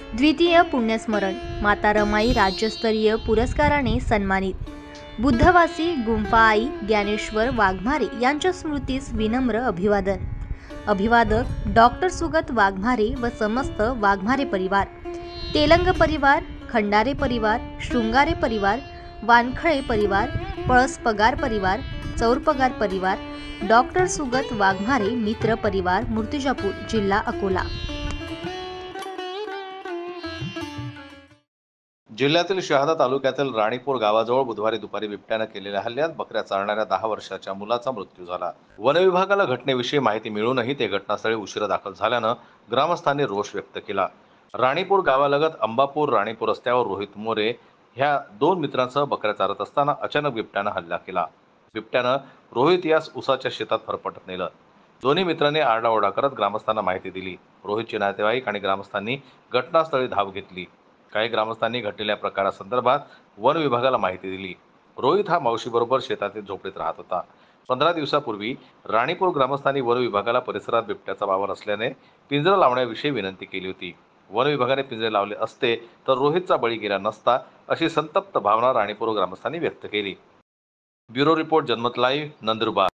द्वितीय पुण्यस्मरण माता रमाई राज्यस्तरीय पुरस्काराने सन्मानित। बुद्धवासी गुंफा आई ज्ञानेश्वर वाघमारे यांच्या स्मृतीस विनम्र अभिवादन। अभिवादक डॉक्टर सुगत वाघमारे व समस्त वाघमारे परिवार, तेलंग परिवार, खंडारे परिवार, शृंगारे परिवार, वानखळे परिवार, पळस पगार परिवार, चौर पगार परिवार, डॉक्टर सुगत वाघमारे मित्र परिवार, मूर्तिजापूर, जिल्हा अकोला। जिल्ह्यातील शहादा तालुक्यातील राणीपूर गावाजवळ बुधवारी दुपारी बिबट्याने केलेल्या हल्ल्यात बकऱ्या चारणाऱ्या 10 वर्षाच्या मुलाचा मृत्यू झाला। वन विभागाला घटनेविषयी माहिती मिळूनही ते घटनास्थळी उशिरा दाखल झाल्यानं ग्रामस्थांनी रोष व्यक्त केला। राणीपूर गावालगत अंबापूर राणीपूर रस्त्यावर रोहित मोरे ह्या 2 मित्रांसह बकऱ्या चारत असताना अचानक बिबट्यानं हल्ला केला। बिबट्यानं रोहित यास उसाच्या शेतात फरफटत नेलं। दोन्ही मित्रांनी आरडाओरडा करत ग्रामस्थांना माहिती दिली। रोहितचे नातेवाईक आणि ग्रामस्थांनी घटनास्थळी धाव घेतली। काही ग्रामस्थांनी घडलेल्या प्रकारासंदर्भात वन विभागाला माहिती दिली। रोहित हा मावशीबरोबर शेतातील झोपडीत राहत होता। 15 दिवसापूर्वी राणीपूर ग्रामस्थांनी वन विभागाला परिसरात बिबट्याचा वावर असल्याने पिंजरा लावण्याविषयी विनंती केली होती। वन विभागाने पिंजरे लावले असते तर रोहितचा बळी गेला नसता, अशी संतप्त भावना राणीपूर ग्रामस्थांनी व्यक्त केली। ब्युरो रिपोर्ट, जनमत लाईव्ह, नंदुरबार।